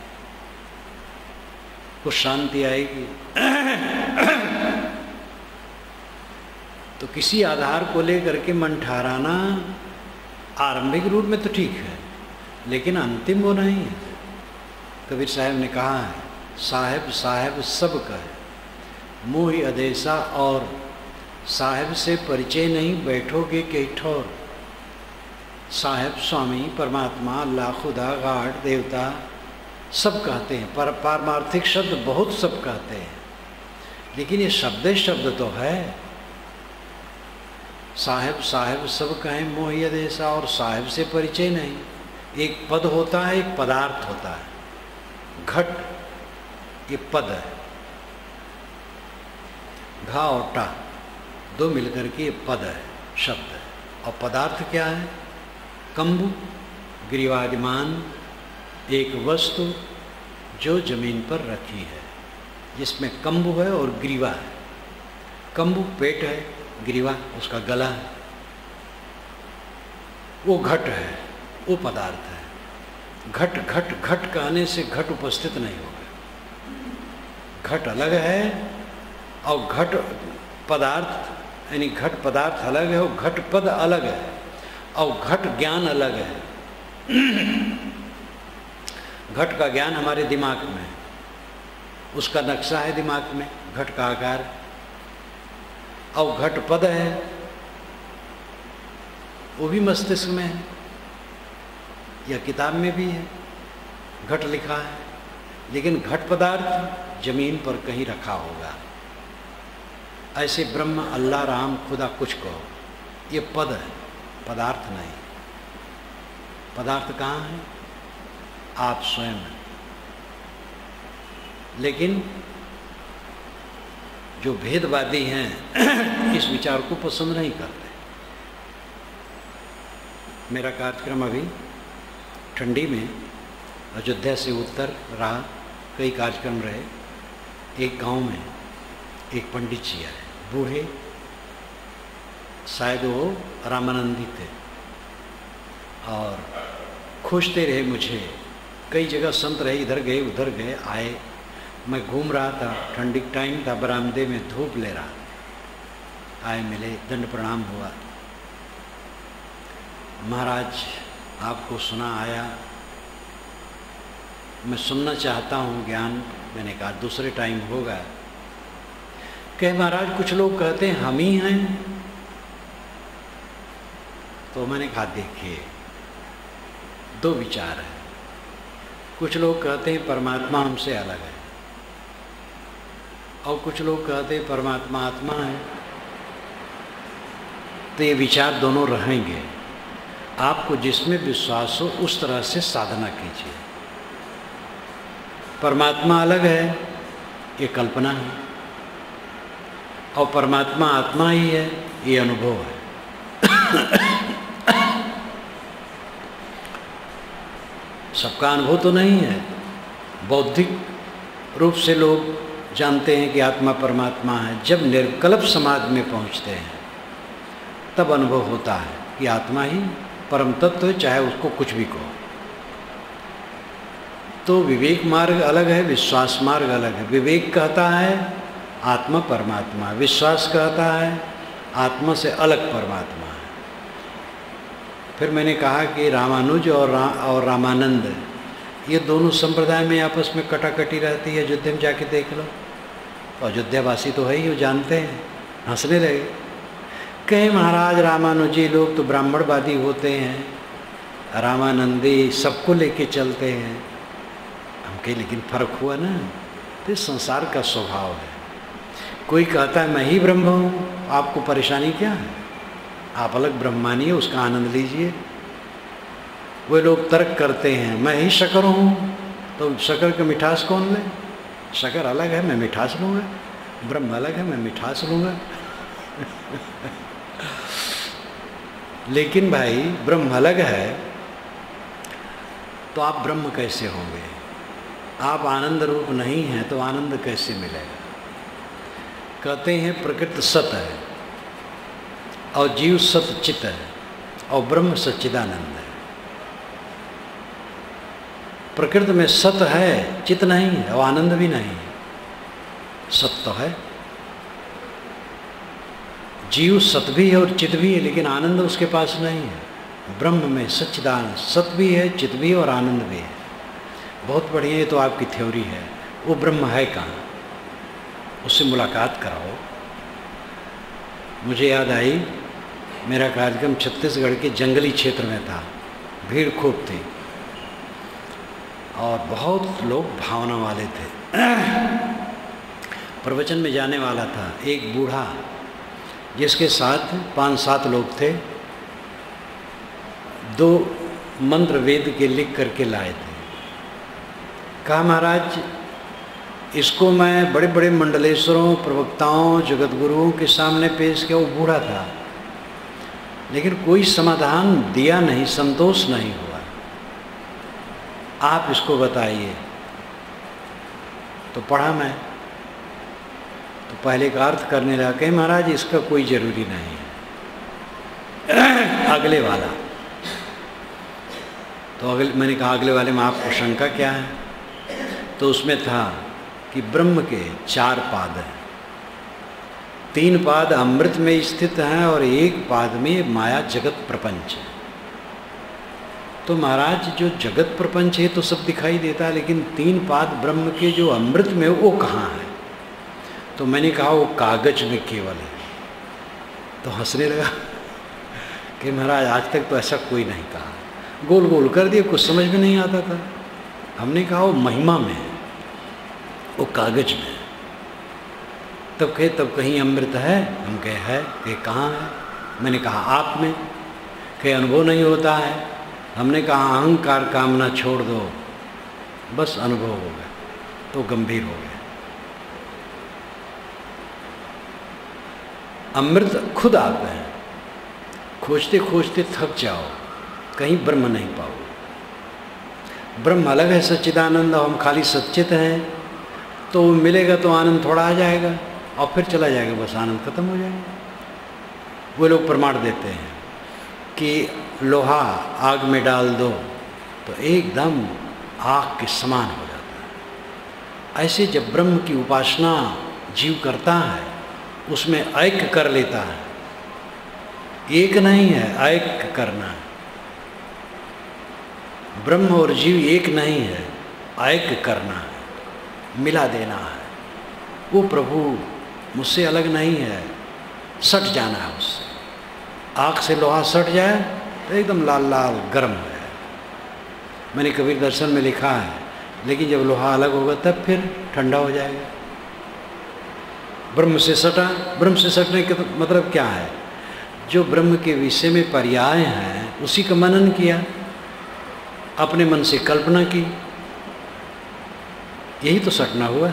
कुछ शांति आएगी। तो किसी आधार को लेकर के मन ठहराना आरंभिक रूप में तो ठीक है, लेकिन अंतिम वो नहीं है। कबीर साहब ने कहा है, साहेब साहेब सब कहे मोहि अदेसा, और साहेब से परिचय नहीं बैठोगे के ठौर। साहेब स्वामी परमात्मा अल्लाह खुदा गाड देवता सब कहते हैं, पर पारमार्थिक शब्द बहुत सब कहते हैं, लेकिन ये शब्द तो है। साहेब साहेब सब कहें मोहि अदेसा, और साहेब से परिचय नहीं। एक पद होता है, एक पदार्थ होता है। घट ये पद है, घा और टा दो मिलकर के ये पद है, शब्द है। और पदार्थ क्या है? कंबु, ग्रीवादिमान एक वस्तु जो जमीन पर रखी है, जिसमें कंबु है और ग्रीवा है। कंबु पेट है, ग्रीवा उसका गला है, वो घट है, वो पदार्थ है। घट घट घट कहने से घट उपस्थित नहीं होगा। घट अलग है और घट पदार्थ यानी घट पदार्थ अलग है और घट पद अलग है और घट ज्ञान अलग है। घट का ज्ञान हमारे दिमाग में, उसका नक्शा है दिमाग में, घट का आकार। और घट पद है, वो भी मस्तिष्क में है, या किताब में भी है, घट लिखा है। लेकिन घट पदार्थ जमीन पर कहीं रखा होगा। ऐसे ब्रह्म, अल्लाह, राम, खुदा कुछ कहो, ये पद है, पदार्थ नहीं। पदार्थ कहाँ है? आप स्वयं। लेकिन जो भेदवादी हैं इस विचार को पसंद नहीं करते। मेरा कार्यक्रम अभी ठंडी में अयोध्या से उत्तर रहा, कई कार्यक्रम रहे। एक गांव में एक पंडित जी आए, बूढ़े, शायद वो रामानंदी थे, और खोजते रहे मुझे। कई जगह संत रहे, इधर गए उधर गए, आए। मैं घूम रहा था, ठंडी टाइम था, बरामदे में धूप ले रहा। आए, मिले, दंड प्रणाम हुआ। महाराज आपको सुना आया, मैं सुनना चाहता हूँ ज्ञान। मैंने कहा दूसरे टाइम होगा। कहे महाराज कुछ लोग कहते हैं हम ही हैं। तो मैंने कहा देखिए, दो विचार है। कुछ लोग कहते हैं परमात्मा हमसे अलग है, और कुछ लोग कहते हैं परमात्मा आत्मा है। तो ये विचार दोनों रहेंगे। आपको जिसमें विश्वास हो उस तरह से साधना कीजिए। परमात्मा अलग है, ये कल्पना है, और परमात्मा आत्मा ही है, ये अनुभव है। सबका अनुभव तो नहीं है। बौद्धिक रूप से लोग जानते हैं कि आत्मा परमात्मा है। जब निर्कल्प समाधि में पहुंचते हैं तब अनुभव होता है कि आत्मा ही परम तत्व है, चाहे उसको कुछ भी कहो। तो विवेक मार्ग अलग है, विश्वास मार्ग अलग है। विवेक कहता है आत्मा परमात्मा, विश्वास कहता है आत्मा से अलग परमात्मा है। फिर मैंने कहा कि रामानुज और रामानंद, ये दोनों संप्रदाय में आपस में कटाकटी रहती है। अयोध्या में जाके देख लो, अयोध्यावासी तो है ही, वो जानते हैं। हंसने लगे, कहे महाराज रामानुजी लोग तो ब्राह्मणवादी होते हैं, रामानंदी सबको लेके चलते हैं। हम कहे लेकिन फर्क हुआ ना, तो संसार का स्वभाव है। कोई कहता है मैं ही ब्रह्म हूँ, आपको परेशानी क्या है? आप अलग ब्रह्म मानिए, उसका आनंद लीजिए। वे लोग तर्क करते हैं मैं ही शकर हूँ, तो शकर का मिठास कौन ले? शकर अलग है, मैं मिठास लूँगा। ब्रह्म अलग है, मैं मिठास लूँगा। लेकिन भाई ब्रह्म अलग है तो आप ब्रह्म कैसे होंगे? आप आनंद रूप नहीं हैं तो आनंद कैसे मिलेगा? कहते हैं प्रकृति सत है और जीव सत चित है और ब्रह्म सच्चिदानंद है। प्रकृति में सत है, चित नहीं है, और आनंद भी नहीं है। सत तो है, जीव सत भी है और चित भी है, लेकिन आनंद उसके पास नहीं है। ब्रह्म में सच्चिदानंद सत भी है, चित भी है और आनंद भी है। बहुत बढ़िया, ये तो आपकी थ्योरी है। वो ब्रह्म है कहाँ? उससे मुलाकात कराओ। मुझे याद आई, मेरा कार्यक्रम छत्तीसगढ़ के जंगली क्षेत्र में था, भीड़ खूब थी और बहुत लोग भावना वाले थे। प्रवचन में जाने वाला था एक बूढ़ा, जिसके साथ 5-7 लोग थे। 2 मंत्र वेद के लिख करके लाए थे। कहा महाराज, इसको मैं बड़े बड़े मंडलेश्वरों, प्रवक्ताओं, जगतगुरुओं के सामने पेश किया। वो बूढ़ा था, लेकिन कोई समाधान दिया नहीं, संतोष नहीं हुआ। आप इसको बताइए। तो पढ़ा मैं, तो पहले का अर्थ करने लगा कि महाराज इसका कोई जरूरी नहीं है। अगले वाला तो मैंने कहा अगले वाले में आपको शंका क्या है? तो उसमें था कि ब्रह्म के 4 पाद हैं, 3 पाद अमृत में स्थित हैं और 1 पाद में माया जगत प्रपंच है। तो महाराज जो जगत प्रपंच है तो सब दिखाई देता है, लेकिन 3 पाद ब्रह्म के जो अमृत में वो कहाँ है? तो मैंने कहा वो कागज में केवल है। तो हंसने लगा कि महाराज आज तक तो ऐसा कोई नहीं कहा। गोल गोल कर दिया, कुछ समझ में नहीं आता था। हमने कहा वो महिमा में है, वो कागज में। तब कहीं अमृत है? हम कहे है। कि कहाँ है? मैंने कहा आप में। कहीं अनुभव नहीं होता है? हमने कहा अहंकार कामना छोड़ दो, बस अनुभव हो गया। तो गंभीर हो गया। अमृत खुद आप हैं, खोजते खोजते थक जाओ, कहीं ब्रह्म नहीं पाओ। ब्रह्म अलग है, सच्चिदानंद, हम खाली सच्चित हैं। तो मिलेगा तो आनंद थोड़ा आ जाएगा और फिर चला जाएगा, बस आनंद खत्म हो जाएगा। वो लोग प्रमाण देते हैं कि लोहा आग में डाल दो तो एकदम आग के समान हो जाता है। ऐसे जब ब्रह्म की उपासना जीव करता है, उसमें ऐक्य कर लेता है। एक नहीं है, ऐक्य करना है। ब्रह्म और जीव एक नहीं है, ऐक्य करना है, मिला देना है। वो प्रभु मुझसे अलग नहीं है, सट जाना है उससे। आग से लोहा सट जाए तो एकदम लाल लाल गर्म हो जाए। मैंने कबीर दर्शन में लिखा है, लेकिन जब लोहा अलग होगा तब फिर ठंडा हो जाएगा। ब्रह्म से सटा, ब्रह्म से सटने का मतलब क्या है? जो ब्रह्म के विषय में पर्याय हैं उसी का मनन किया, अपने मन से कल्पना की, यही तो सटना हुआ।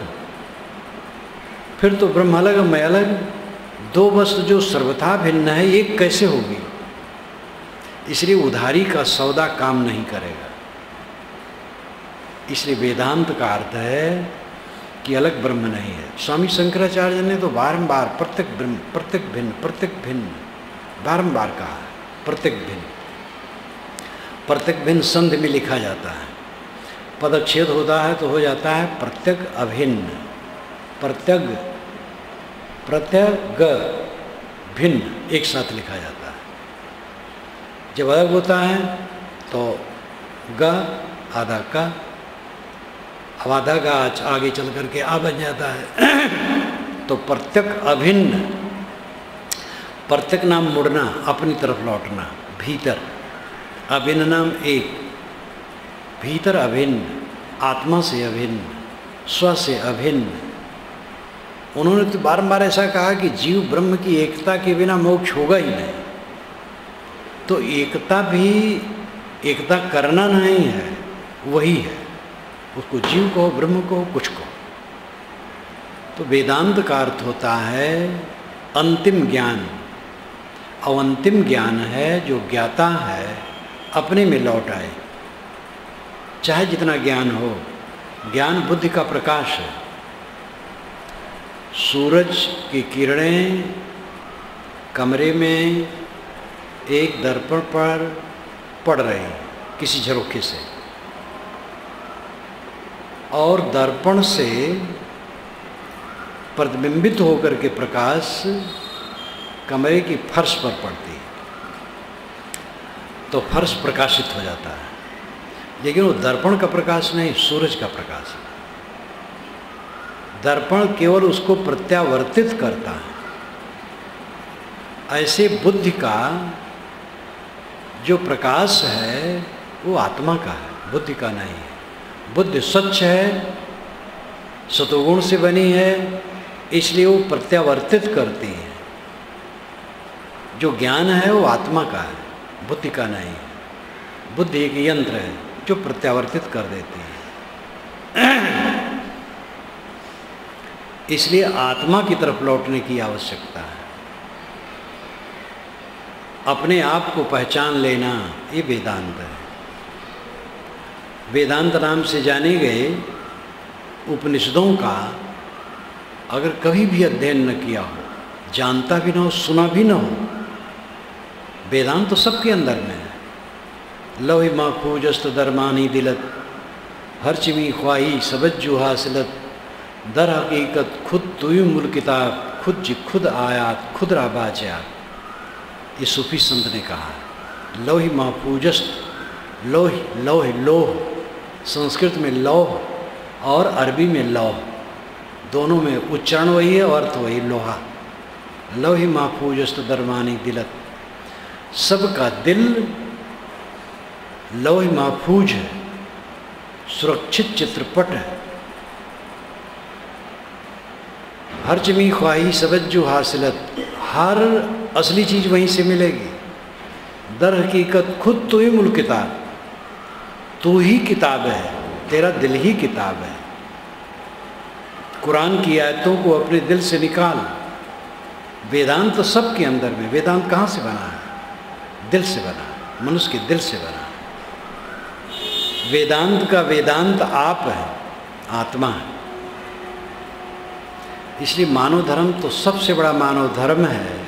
फिर तो ब्रह्म अलग मैं अलग, 2 वस्तु जो सर्वथा भिन्न है एक कैसे होगी? इसलिए उधारी का सौदा काम नहीं करेगा। इसलिए वेदांत का अर्थ है कि अलग ब्रह्म नहीं है। स्वामी शंकराचार्य ने तो बारंबार प्रत्येक ब्रह्म, प्रत्येक भिन्न, प्रत्येक भिन्न बारंबार कहा है। प्रत्येक भिन्न, प्रत्येक भिन्न संधि में लिखा जाता है। पदच्छेद होता है तो हो जाता है प्रत्येक अभिन्न, प्रत्यग प्रत्यग भिन्न एक साथ लिखा जाता है। जब अलग होता है तो ग आधा का, अब आधा का आगे चल करके आ बन जाता है। तो प्रत्यक अभिन्न, प्रत्यक नाम मुड़ना, अपनी तरफ लौटना, भीतर। अभिन्न नाम एक, भीतर अभिन्न, आत्मा से अभिन्न, स्व से अभिन्न। उन्होंने तो बारंबार ऐसा कहा कि जीव ब्रह्म की एकता के बिना मोक्ष होगा ही नहीं। तो एकता भी एकता करना नहीं है, वही है। उसको जीव को, ब्रह्म को, कुछ को। तो वेदांत का अर्थ होता है अंतिम ज्ञान। अवंतिम ज्ञान है जो ज्ञाता है अपने में लौट आए। चाहे जितना ज्ञान हो, ज्ञान बुद्धि का प्रकाश है। सूरज की किरणें कमरे में एक दर्पण पर पड़ रही किसी झरोखे से, और दर्पण से प्रतिबिंबित होकर के प्रकाश कमरे की फर्श पर पड़ती है तो फर्श प्रकाशित हो जाता है। लेकिन वो दर्पण का प्रकाश नहीं, सूरज का प्रकाश है। दर्पण केवल उसको प्रत्यावर्तित करता है। ऐसे बुद्धि का जो प्रकाश है वो आत्मा का है, बुद्धि का नहीं है। बुद्धि स्वच्छ है, सतोगुण से बनी है, इसलिए वो प्रत्यावर्तित करती है। जो ज्ञान है वो आत्मा का है, बुद्धि का नहीं है। बुद्धि एक यंत्र है जो प्रत्यावर्तित कर देती है। इसलिए आत्मा की तरफ लौटने की आवश्यकता है। अपने आप को पहचान लेना ये वेदांत है। वेदांत नाम से जाने गए उपनिषदों का अगर कभी भी अध्ययन न किया हो, जानता भी न हो, सुना भी न हो, वेदांत तो सबके अंदर में है। लौह महफूजस्त दरमानी दिलत, हर चिमी ख्वाही सबज्जू हासिलत, दर हकीकत खुद तुई मूल किताब, खुद जी खुद आयात खुद राबाजात। ये सूफी संत ने कहा है। लौह महफूजस्त, लौह लौह लोह, संस्कृत में लौह और अरबी में लौह, दोनों में उच्चारण वही है और अर्थ वही, लोहा। लौह महफूजस्त दरमानी दिलत, सबका दिल लौह महफूज है, सुरक्षित चित्रपट है। हर जमी ख्वाही सबज्जू हासिलत, हर असली चीज़ वहीं से मिलेगी। दर हकीकत खुद तू ही मूल किताब, तू ही किताब है, तेरा दिल ही किताब है। कुरान की आयतों को अपने दिल से निकाल। वेदांत तो सबके अंदर में। वेदांत कहाँ से बना है? दिल से बना, मनुष्य के दिल से बना। वेदांत का वेदांत आप है, आत्मा है। इसलिए मानव धर्म तो सबसे बड़ा मानव धर्म है।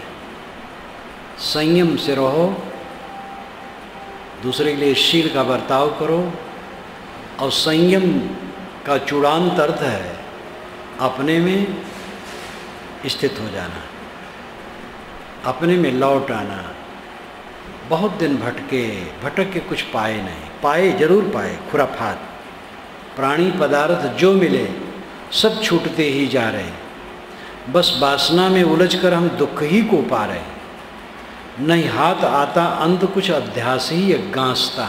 संयम से रहो, दूसरे के लिए शील का बर्ताव करो। और संयम का चूड़ांत अर्थ है अपने में स्थित हो जाना, अपने में लौट आना। बहुत दिन भटक के कुछ पाए नहीं, पाए जरूर पाए खुराफात, प्राणी पदार्थ जो मिले सब छूटते ही जा रहे। बस वासना में उलझकर हम दुख ही को पा रहे। नहीं हाथ आता अंत कुछ अध्यास ही गांसता।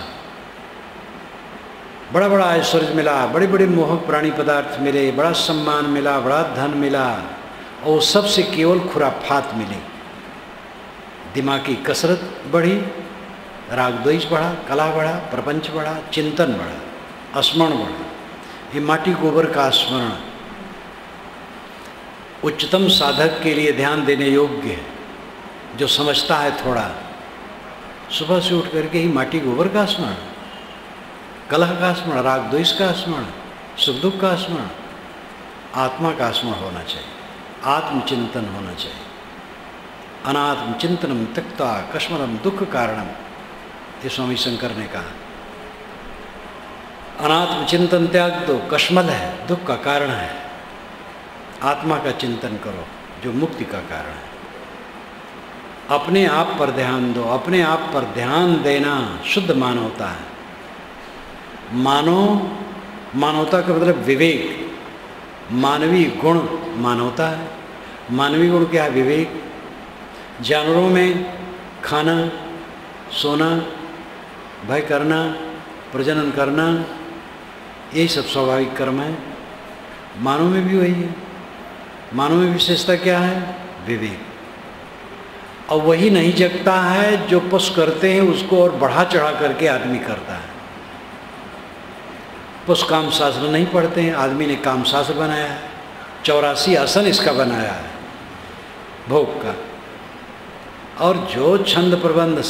बड़ा बड़ा ऐश्वर्य मिला, बड़े बड़े मोहक प्राणी पदार्थ मिले, बड़ा सम्मान मिला, बड़ा धन मिला, और सबसे केवल खुराफात मिली। दिमाग की कसरत बढ़ी, राग द्वेष बढ़ा, कला बढ़ा, प्रपंच बढ़ा, चिंतन बढ़ा, स्मरण बढ़ा। ये माटी गोबर का स्मरण उच्चतम साधक के लिए ध्यान देने योग्य है। जो समझता है थोड़ा, सुबह से उठ करके ही माटी गोबर का स्मरण, कलह का स्मरण, राग द्वेष का स्मरण, सुख दुख का स्मरण, आत्मा का स्मरण होना चाहिए, आत्मचिंतन होना चाहिए। अनात्म चिंतनम त्यक्त्वा कश्मलम दुख कारणम, ये स्वामी शंकर ने कहा। अनात्म चिंतन त्याग दो, कश्मल है, दुख का कारण है। आत्मा का चिंतन करो जो मुक्ति का कारण है। अपने आप पर ध्यान दो। अपने आप पर ध्यान देना शुद्ध मानवता है। मानवता का मतलब विवेक, मानवीय गुण मानवता है। मानवीय गुण क्या है? विवेक। जानवरों में खाना, सोना, भय करना, प्रजनन करना, यही सब स्वाभाविक कर्म है। मानव में भी वही है। मानव में विशेषता क्या है? विवेक। और वही नहीं जगता है जो पशु करते हैं, उसको और बढ़ा चढ़ा करके आदमी करता है। पशु काम शास्त्र नहीं पढ़ते हैं, आदमी ने काम शास्त्र बनाया है। 84 आसन इसका बनाया है, भोग का। और जो छंद प्रबंध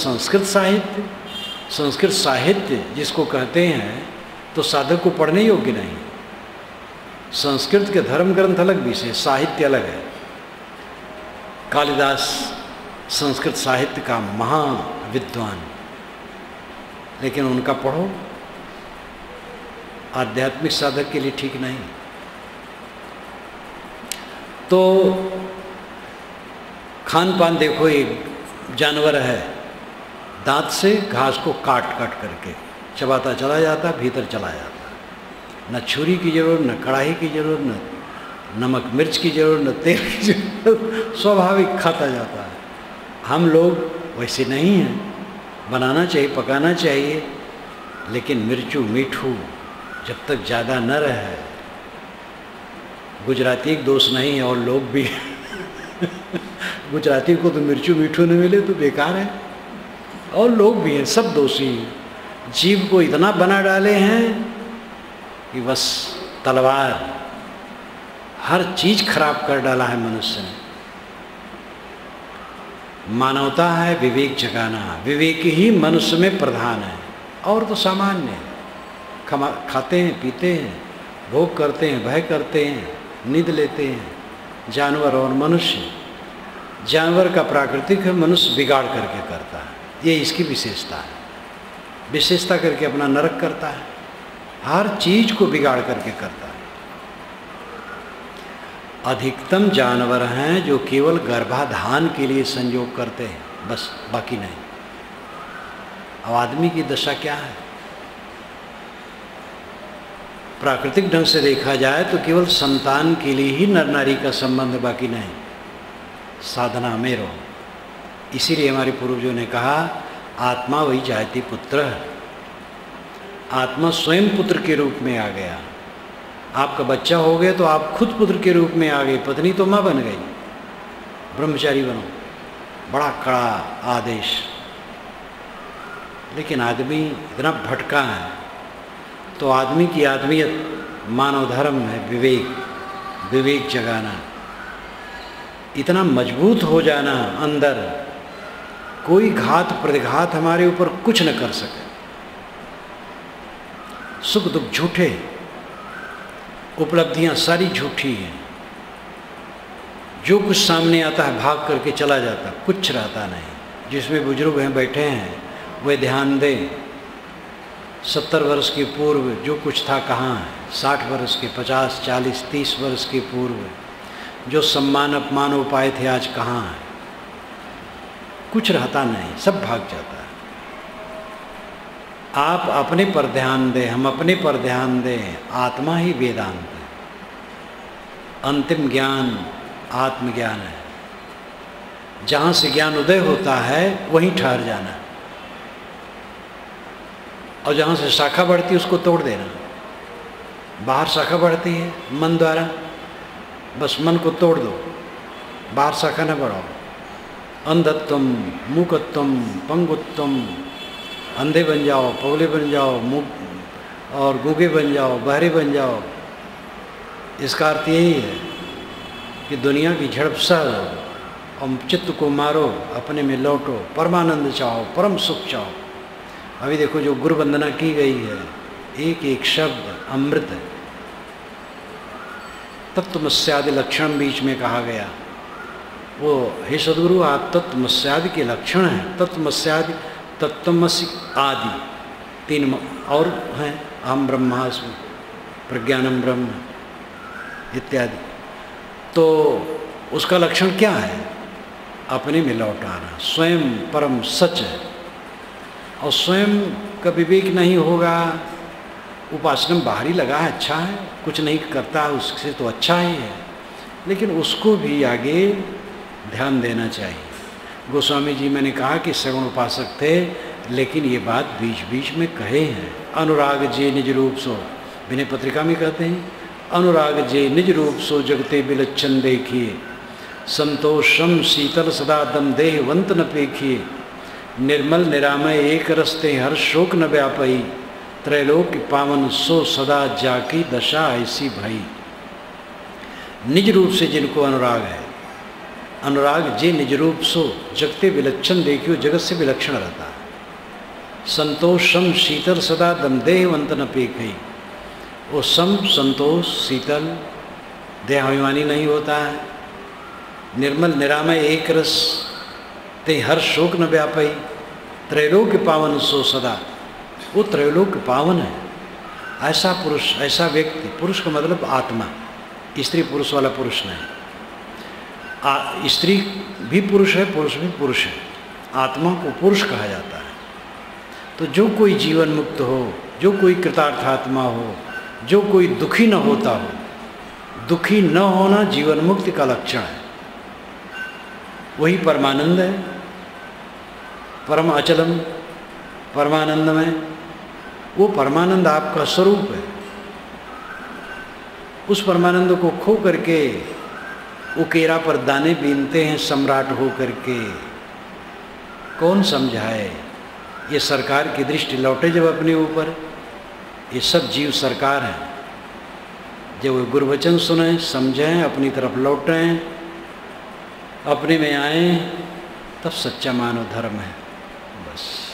संस्कृत साहित्य जिसको कहते हैं, तो साधक को पढ़ने योग्य नहीं। संस्कृत के धर्म ग्रंथ अलग विषय, साहित्य अलग है। कालिदास संस्कृत साहित्य का महान विद्वान, लेकिन उनका पढ़ो, आध्यात्मिक साधक के लिए ठीक नहीं। तो खान पान देखो, एक जानवर है, दांत से घास को काट काट करके चबाता चला जाता, भीतर चला जाता। न छुरी की जरूरत, न कढ़ाई की जरूरत, न नमक मिर्च की जरूरत, न तेल की जरूरत, स्वाभाविक खाता जाता है। हम लोग वैसे नहीं हैं, बनाना चाहिए, पकाना चाहिए, लेकिन मिर्चू मीठू जब तक ज़्यादा न रहे। गुजराती एक दोष नहीं है, और लोग भी गुजराती को तो मिर्चू मीठू न मिले तो बेकार है, और लोग भी हैं, सब दोषी हैं। जीव को इतना बना डाले हैं कि बस तलवार, हर चीज खराब कर डाला है मनुष्य ने। मानवता है विवेक जगाना, विवेक ही मनुष्य में प्रधान है, और तो सामान्य है। खाते हैं, पीते हैं, भोग करते हैं, भय करते हैं, नींद लेते हैं। जानवर और मनुष्य, जानवर का प्राकृतिक है, मनुष्य बिगाड़ करके करता है, ये इसकी विशेषता है। विशेषता करके अपना नरक करता है, हर चीज को बिगाड़ करके करता है। अधिकतम जानवर हैं जो केवल गर्भाधान के लिए संयोग करते हैं, बस, बाकी नहीं। अब आदमी की दशा क्या है? प्राकृतिक ढंग से देखा जाए तो केवल संतान के लिए ही नर नारी का संबंध, बाकी नहीं। साधना में रहो। इसीलिए हमारे पूर्वजों ने कहा, आत्मा वही जायती पुत्र है। आत्मा स्वयं पुत्र के रूप में आ गया। आपका बच्चा हो गया तो आप खुद पुत्र के रूप में आ गए, पत्नी तो माँ बन गई। ब्रह्मचारी बनो, बड़ा कड़ा आदेश। लेकिन आदमी इतना भटका है, तो आदमी की आदमियत मानव धर्म है, विवेक जगाना, इतना मजबूत हो जाना अंदर, कोई घात प्रतिघात हमारे ऊपर कुछ न कर सके। सुख दुख झूठे, उपलब्धियां सारी झूठी हैं। जो कुछ सामने आता है भाग करके चला जाता, कुछ रहता नहीं। जिसमें बुजुर्ग हैं, बैठे हैं, वे ध्यान दें। 70 वर्ष के पूर्व जो कुछ था कहाँ है? 60 वर्ष के, 50, 40, 30 वर्ष के पूर्व जो सम्मान अपमान उपाय थे, आज कहाँ है? कुछ रहता नहीं, सब भाग जाता है। आप अपने पर ध्यान दें, हम अपने पर ध्यान दें। आत्मा ही वेदांत है। अंतिम ज्ञान आत्मज्ञान है। जहाँ से ज्ञान उदय होता है वहीं ठहर जाना, और जहाँ से शाखा बढ़ती है उसको तोड़ देना। बाहर शाखा बढ़ती है मन द्वारा, बस मन को तोड़ दो, बाहर शाखा न बढ़ाओ। अंधत्वम, मूकत्वम, पंगुत्वम, अंधे बन जाओ, पगले बन जाओ, मुँह और गूंगे बन जाओ, बहरे बन जाओ। इसका अर्थ यही है कि दुनिया की झड़प सह और चित्त को मारो, अपने में लौटो, परमानंद चाहो, परम सुख चाहो। अभी देखो जो गुरु वंदना की गई है, एक एक शब्द अमृत है। तत्वमस्यादि लक्षण बीच में कहा गया, वो हे सदगुरु आप तत्वमस्यादि के लक्षण हैं। तत्वमस्यादि, तत्वमसि आदि, 3 और हैं, अहम ब्रह्मास्मि, प्रज्ञानम ब्रह्म इत्यादि। तो उसका लक्षण क्या है? अपने में लौट आना, स्वयं परम सच है। और स्वयं का विवेक नहीं होगा, उपासना बाहरी लगा है, अच्छा है, कुछ नहीं करता है उससे तो अच्छा ही है, लेकिन उसको भी आगे ध्यान देना चाहिए। गोस्वामी जी मैंने कहा कि सगुण उपासक थे, लेकिन ये बात बीच बीच में कहे हैं। अनुराग जे निज रूप सो, विनय पत्रिका में कहते हैं, अनुराग जे निज रूप सो जगते विलक्षण देखिए, संतोषम शीतल सदा दम देह वंत न पेखिए, निर्मल निरामय एक रस्ते हर शोक न व्यापई, त्रैलोक पावन सो सदा जाकी दशा ऐसी भई। निज रूप से जिनको अनुराग है, अनुराग जे निज रूप सो जगते विलक्षण देखियो, जगत से विलक्षण रहता है। संतोषम शीतल सदा दम देह वंत न पेखई, वो सम संतोष शीतल देहाभिमानी नहीं होता है। निर्मल निरामय एक रस ते हर शोक न व्यापई, त्रैलोक पावन सो सदा, वो त्रैलोक पावन है। ऐसा पुरुष, ऐसा व्यक्ति, पुरुष का मतलब आत्मा, स्त्री पुरुष वाला पुरुष नहीं। स्त्री भी पुरुष है, पुरुष भी पुरुष है, आत्मा को पुरुष कहा जाता है। तो जो कोई जीवन मुक्त हो, जो कोई कृतार्थात्मा हो, जो कोई दुखी न होता हो, दुखी न होना जीवन मुक्ति का लक्षण है। वही परमानंद है, परम अचलम, परमानंदमय। वो परमानंद आपका स्वरूप है। उस परमानंद को खो करके उकेरा पर दाने बीनते हैं सम्राट हो करके। कौन समझाए? ये सरकार की दृष्टि लौटे जब अपने ऊपर। ये सब जीव सरकार हैं। जब वो गुरुवचन सुने, समझें, अपनी तरफ लौटें, अपने में आए, तब सच्चा मानव धर्म है। बस।